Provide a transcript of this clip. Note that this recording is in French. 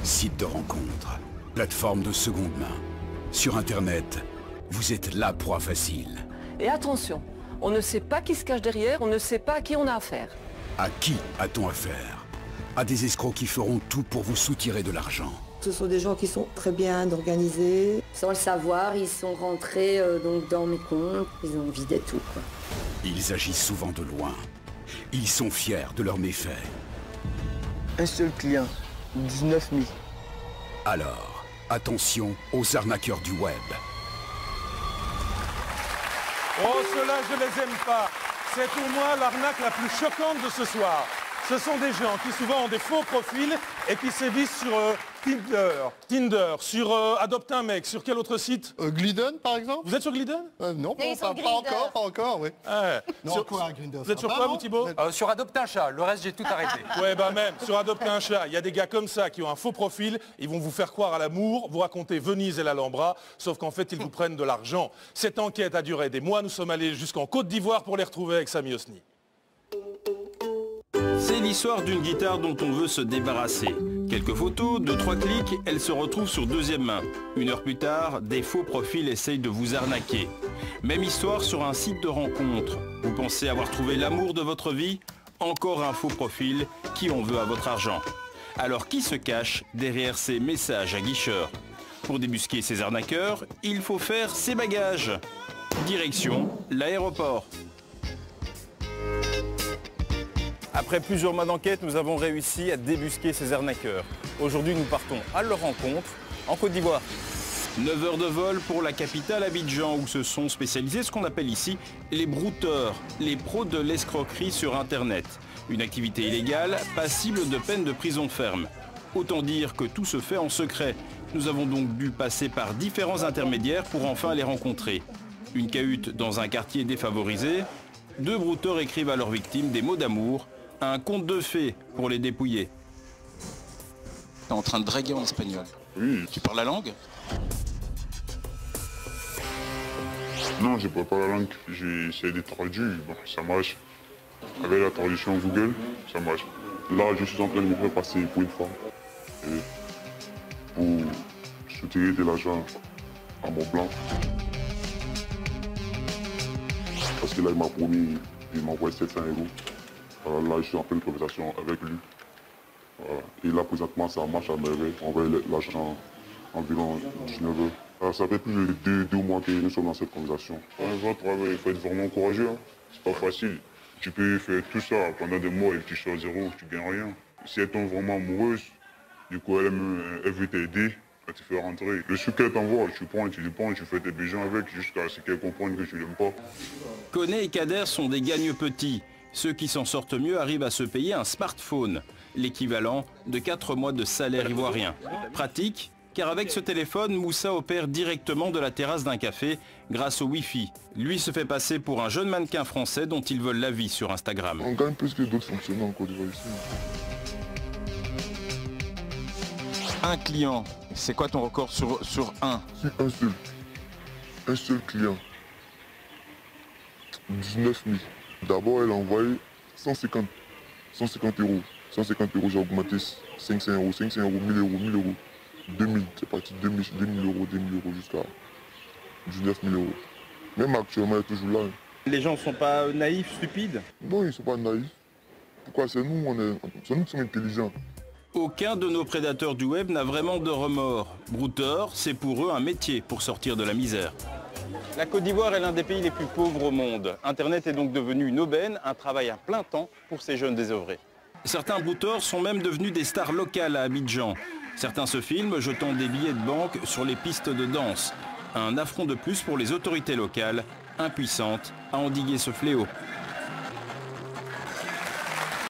Site de rencontre, plateforme de seconde main. Sur Internet, vous êtes la proie facile. Et attention, on ne sait pas qui se cache derrière, on ne sait pas à qui on a affaire. À qui a-t-on affaire? À des escrocs qui feront tout pour vous soutirer de l'argent. Ce sont des gens qui sont très bien organisés. Sans le savoir, ils sont rentrés donc dans mes comptes, ils ont vidé tout, quoi. Ils agissent souvent de loin. Ils sont fiers de leurs méfaits. Un seul client, 19 000. Alors, attention aux arnaqueurs du web. Oh, ceux-là, je les aime pas. C'est pour moi l'arnaque la plus choquante de ce soir. Ce sont des gens qui souvent ont des faux profils et qui sévissent sur Tinder, sur Adopte un mec, sur quel autre site? Glidden, par exemple. Vous êtes sur Glidden? Non, pas encore, oui. Ouais. Non, quoi, Grindr, Vous êtes sur quoi, vous, Thibaut? Sur Adopte un chat, le reste, j'ai tout arrêté. Ouais, bah même, sur Adopte un chat, il y a des gars comme ça qui ont un faux profil, ils vont vous faire croire à l'amour, vous raconter Venise et l'Alhambra, sauf qu'en fait, ils vous prennent de l'argent. Cette enquête a duré des mois, nous sommes allés jusqu'en Côte d'Ivoire pour les retrouver avec Sami Hosni. C'est l'histoire d'une guitare dont on veut se débarrasser. Quelques photos, 2-3 clics, elle se retrouve sur deuxième main. 1 heure plus tard, des faux profils essayent de vous arnaquer. Même histoire sur un site de rencontre. Vous pensez avoir trouvé l'amour de votre vie? Encore un faux profil qui en veut à votre argent. Alors qui se cache derrière ces messages aguicheurs? Pour débusquer ces arnaqueurs, il faut faire ses bagages. Direction l'aéroport. Après plusieurs mois d'enquête, nous avons réussi à débusquer ces arnaqueurs. Aujourd'hui, nous partons à leur rencontre en Côte d'Ivoire. 9 heures de vol pour la capitale Abidjan, où se sont spécialisés ce qu'on appelle ici les brouteurs, les pros de l'escroquerie sur Internet. Une activité illégale, passible de peine de prison ferme. Autant dire que tout se fait en secret. Nous avons donc dû passer par différents intermédiaires pour enfin les rencontrer. Une cahute dans un quartier défavorisé. 2 brouteurs écrivent à leurs victimes des mots d'amour. Un conte de fées pour les dépouiller. T'es en train de draguer en espagnol. Oui. Tu parles la langue? Non, je parle pas la langue. J'essaie de traduire. Bon, ça marche. Avec la traduction Google, ça marche. Là, je suis en train de me faire passer pour une femme. Et pour soutirer de l'argent à mon blanc. Parce que là, il m'a promis, il m'a envoyé 700 €. Voilà, là, je suis en pleine conversation avec lui. Voilà. Et là, présentement, ça marche à merveille. On envoie l'argent environ 19 heures. Ça fait plus de 2 mois que nous sommes dans cette conversation. Il faut être vraiment courageux. Hein. C'est pas facile. Tu peux faire tout ça pendant des mois et tu sors zéro, tu gagnes rien. Si elle tombe vraiment amoureuse, du coup, elle veut t'aider à te faire rentrer. Le sucre qu'elle t'envoie, tu prends, tu dépenses, tu fais tes besoins avec jusqu'à ce qu'elle comprenne que tu l'aimes pas. Koné et Kader sont des gagne-petits. Ceux qui s'en sortent mieux arrivent à se payer un smartphone, l'équivalent de 4 mois de salaire ivoirien. Pratique, car avec ce téléphone, Moussa opère directement de la terrasse d'un café grâce au Wi-Fi. Lui se fait passer pour un jeune mannequin français dont ils veulent la vie sur Instagram. On gagne plus que d'autres fonctionnaires en Côte d'Ivoire ici. Un client, c'est quoi ton record sur un? C'est un seul. Un seul client. 19 000. D'abord, elle a envoyé 150 €. 150 €, j'ai augmenté 500 €, 500 €, 1000 €, 1000 €. 2000, c'est parti 2000 € jusqu'à 19 000 €. Même actuellement, elle est toujours là. Les gens ne sont pas naïfs, stupides? Non, ils ne sont pas naïfs. Pourquoi? C'est nous qui sommes intelligents. Aucun de nos prédateurs du web n'a vraiment de remords. Brouteur, c'est pour eux un métier pour sortir de la misère. La Côte d'Ivoire est l'un des pays les plus pauvres au monde. Internet est donc devenu une aubaine, un travail à plein temps pour ces jeunes désœuvrés. Certains brouteurs sont même devenus des stars locales à Abidjan. Certains se filment jetant des billets de banque sur les pistes de danse. Un affront de plus pour les autorités locales, impuissantes à endiguer ce fléau.